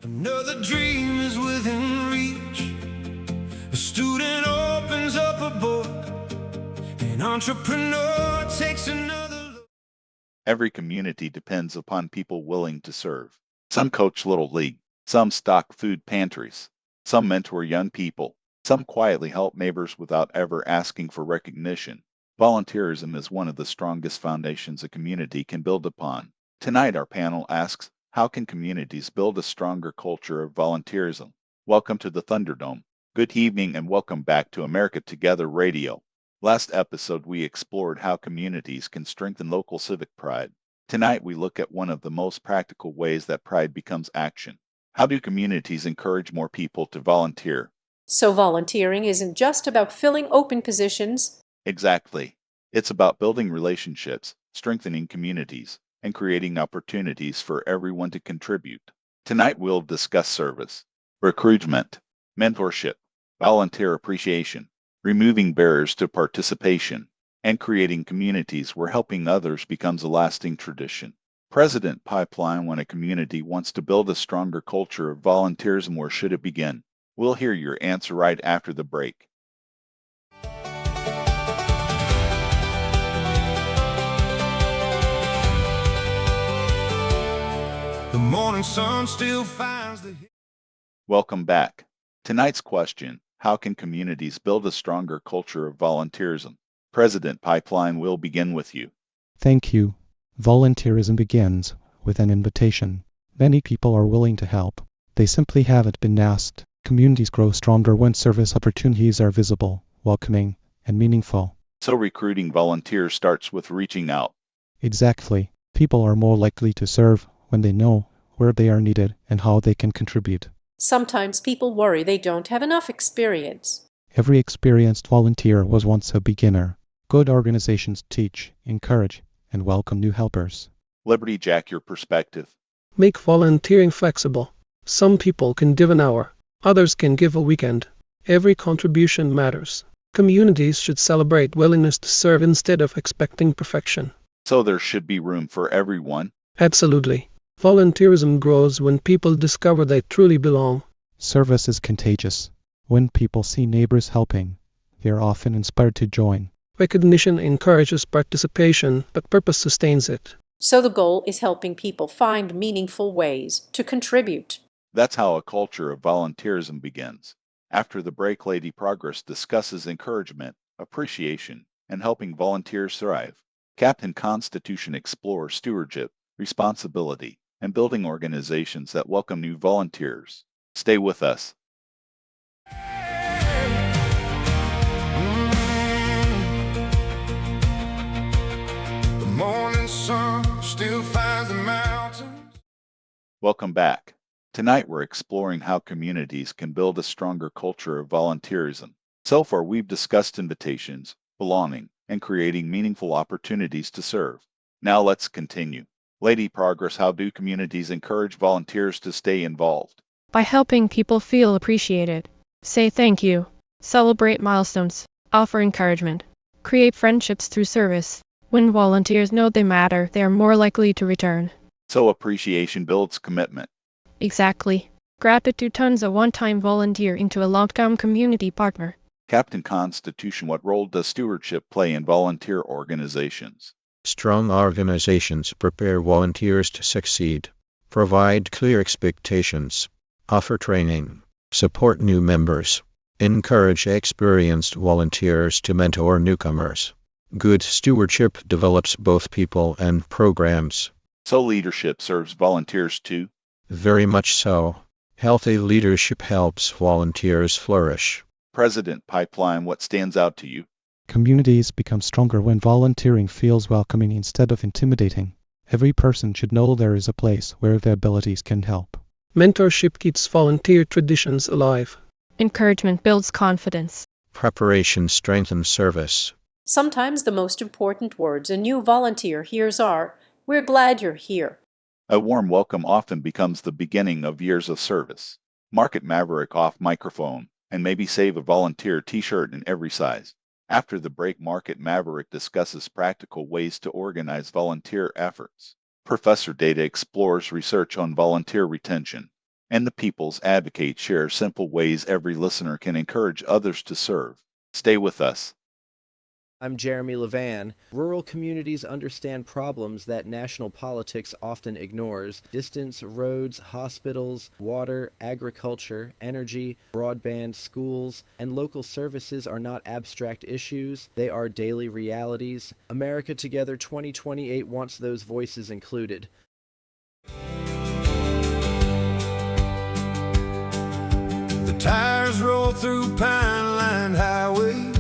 Another dream is within reach. A student opens up a book. An entrepreneur takes another look. Every community depends upon people willing to serve. Some coach Little League, some stock food pantries, some mentor young people, some quietly help neighbors without ever asking for recognition. Volunteerism is one of the strongest foundations a community can build upon. Tonight, our panel asks, how can communities build a stronger culture of volunteerism? Welcome to the Thunderdome. Good evening and welcome back to America Together Radio. Last episode, we explored how communities can strengthen local civic pride. Tonight, we look at one of the most practical ways that pride becomes action. How do communities encourage more people to volunteer? So volunteering isn't just about filling open positions. Exactly. It's about building relationships, strengthening communities, and creating opportunities for everyone to contribute. Tonight, we'll discuss service, recruitment, mentorship, volunteer appreciation, removing barriers to participation, and creating communities where helping others becomes a lasting tradition. President Pipeline, when a community wants to build a stronger culture of volunteerism, where should it begin? We'll hear your answer right after the break. The morning sun still finds the... Welcome back. Tonight's question, how can communities build a stronger culture of volunteerism? President Pipeline, will begin with you. Thank you. Volunteerism begins with an invitation. Many people are willing to help. They simply haven't been asked. Communities grow stronger when service opportunities are visible, welcoming, and meaningful. So recruiting volunteers starts with reaching out. Exactly. People are more likely to serve when they know where they are needed and how they can contribute. Sometimes people worry they don't have enough experience. Every experienced volunteer was once a beginner. Good organizations teach, encourage, and welcome new helpers. Liberty Jack, your perspective. Make volunteering flexible. Some people can give an hour, others can give a weekend. Every contribution matters. Communities should celebrate willingness to serve instead of expecting perfection. So there should be room for everyone. Absolutely. Volunteerism grows when people discover they truly belong. Service is contagious. When people see neighbors helping, they are often inspired to join. Recognition encourages participation, but purpose sustains it. So the goal is helping people find meaningful ways to contribute. That's how a culture of volunteerism begins. After the break, Lady Progress discusses encouragement, appreciation, and helping volunteers thrive. Captain Constitution explores stewardship, responsibility, and building organizations that welcome new volunteers. Stay with us. The morning sun still finds the mountains. Welcome back. Tonight we're exploring how communities can build a stronger culture of volunteerism. So far we've discussed invitations, belonging, and creating meaningful opportunities to serve. Now let's continue. Lady Progress, how do communities encourage volunteers to stay involved? By helping people feel appreciated. Say thank you. Celebrate milestones. Offer encouragement. Create friendships through service. When volunteers know they matter, they are more likely to return. So appreciation builds commitment. Exactly. Gratitude turns a one-time volunteer into a long-term community partner. Captain Constitution, what role does stewardship play in volunteer organizations? Strong organizations prepare volunteers to succeed. Provide clear expectations. Offer training. Support new members. Encourage experienced volunteers to mentor newcomers. Good stewardship develops both people and programs. So leadership serves volunteers too? Very much so. Healthy leadership helps volunteers flourish. President Pipeline, what stands out to you? Communities become stronger when volunteering feels welcoming instead of intimidating. Every person should know there is a place where their abilities can help. Mentorship keeps volunteer traditions alive. Encouragement builds confidence. Preparation strengthens service. Sometimes the most important words a new volunteer hears are, "We're glad you're here." A warm welcome often becomes the beginning of years of service. Market Maverick off microphone, and maybe save a volunteer t-shirt in every size. After the break, Market Maverick discusses practical ways to organize volunteer efforts. Professor Data explores research on volunteer retention. and the People's Advocate share simple ways every listener can encourage others to serve. Stay with us. I'm Jeremy Levan. Rural communities understand problems that national politics often ignores. Distance, roads, hospitals, water, agriculture, energy, broadband, schools, and local services are not abstract issues. They are daily realities. America Together 2028 wants those voices included. The tires roll through pine-lined highways.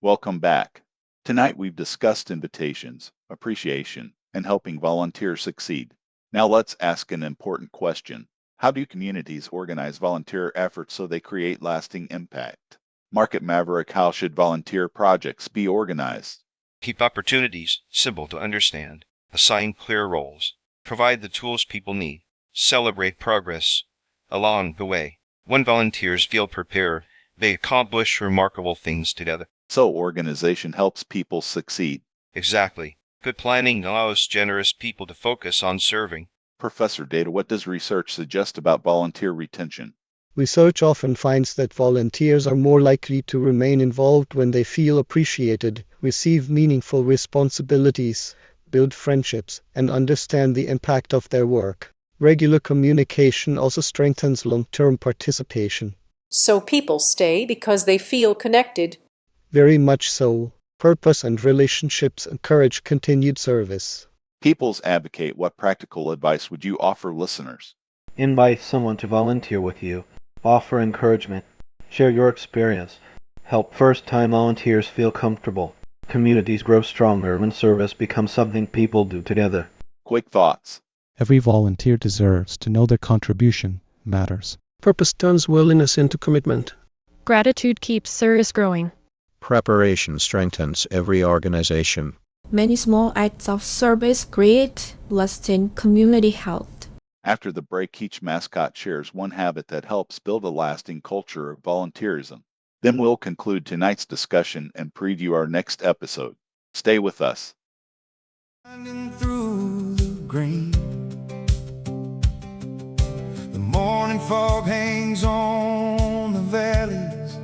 Welcome back. Tonight we've discussed invitations, appreciation, and helping volunteers succeed. Now let's ask an important question. How do communities organize volunteer efforts so they create lasting impact? Market Maverick, how should volunteer projects be organized? Keep opportunities simple to understand. Assign clear roles. Provide the tools people need. Celebrate progress along the way. When volunteers feel prepared, they accomplish remarkable things together. So organization helps people succeed. Exactly. Good planning allows generous people to focus on serving. Professor Data, what does research suggest about volunteer retention? Research often finds that volunteers are more likely to remain involved when they feel appreciated, receive meaningful responsibilities, build friendships, and understand the impact of their work. Regular communication also strengthens long-term participation. So people stay because they feel connected. Very much so. Purpose and relationships encourage continued service. People's Advocate, what practical advice would you offer listeners? Invite someone to volunteer with you. Offer encouragement. Share your experience. Help first-time volunteers feel comfortable. Communities grow stronger when service becomes something people do together. Quick thoughts. Every volunteer deserves to know their contribution matters. Purpose turns willingness into commitment. Gratitude keeps service growing. Preparation strengthens every organization. Many small acts of service create lasting community health. After the break, each mascot shares one habit that helps build a lasting culture of volunteerism. Then we'll conclude tonight's discussion and preview our next episode. Stay with us. Winding through the green, the morning fog hangs on the valleys.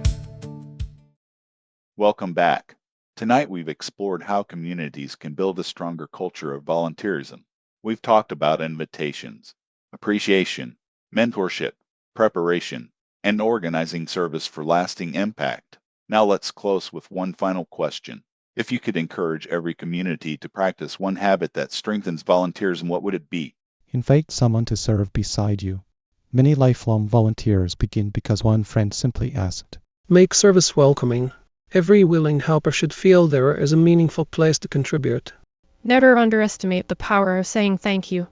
Welcome back. Tonight we've explored how communities can build a stronger culture of volunteerism. We've talked about invitations, appreciation, mentorship, preparation, and organizing service for lasting impact. Now let's close with one final question. If you could encourage every community to practice one habit that strengthens volunteerism, what would it be? Invite someone to serve beside you. Many lifelong volunteers begin because one friend simply asked. Make service welcoming. Every willing helper should feel there is a meaningful place to contribute. Never underestimate the power of saying thank you.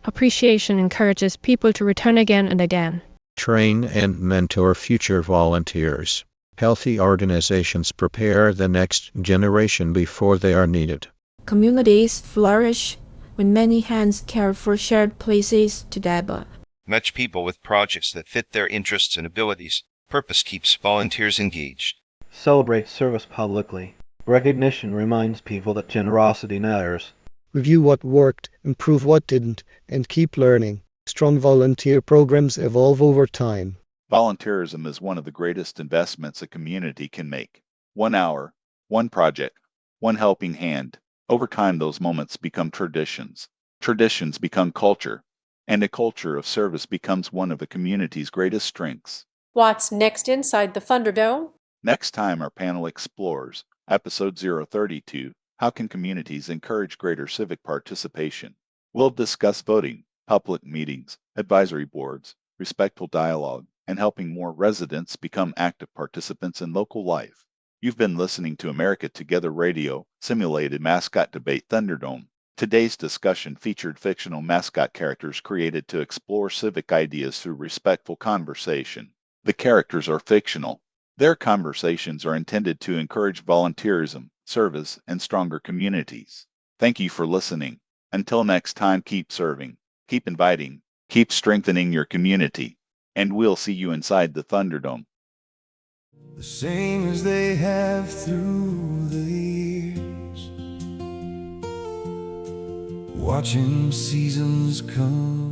Appreciation encourages people to return again and again. Train and mentor future volunteers. Healthy organizations prepare the next generation before they are needed. Communities flourish when many hands care for shared places together. Match people with projects that fit their interests and abilities. Purpose keeps volunteers engaged. Celebrate service publicly. Recognition reminds people that generosity matters. Review what worked, improve what didn't, and keep learning. Strong volunteer programs evolve over time. Volunteerism is one of the greatest investments a community can make. 1 hour, one project, one helping hand. Over time, those moments become traditions. Traditions become culture, and a culture of service becomes one of a community's greatest strengths. What's next inside the Thunderdome? Next time, our panel explores Episode 032, How Can Communities Encourage Greater Civic Participation? We'll discuss voting, public meetings, advisory boards, respectful dialogue, and helping more residents become active participants in local life. You've been listening to America Together Radio, simulated mascot debate Thunderdome. Today's discussion featured fictional mascot characters created to explore civic ideas through respectful conversation. The characters are fictional. Their conversations are intended to encourage volunteerism, service, and stronger communities. Thank you for listening. Until next time, keep serving, keep inviting, keep strengthening your community, and we'll see you inside the Thunderdome. The same as they have through the years. watching seasons come.